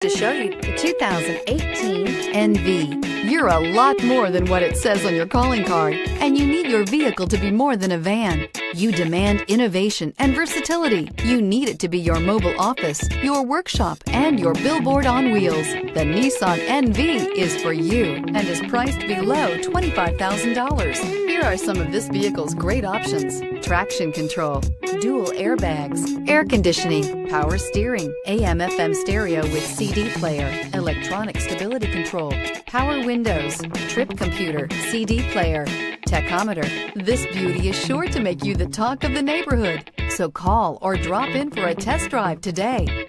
To show you the 2018 NV. You're a lot more than what it says on your calling card, and you need your vehicle to be more than a van. You demand innovation and versatility. You need it to be your mobile office, your workshop, and your billboard on wheels. The Nissan NV is for you and is priced below $25,000. Here are some of this vehicle's great options: traction control, dual airbags, air conditioning, power steering, AM/FM stereo with CD player, electronic stability control, power windows, trip computer, CD player, tachometer. This beauty is sure to make you the talk of the neighborhood. So call or drop in for a test drive today.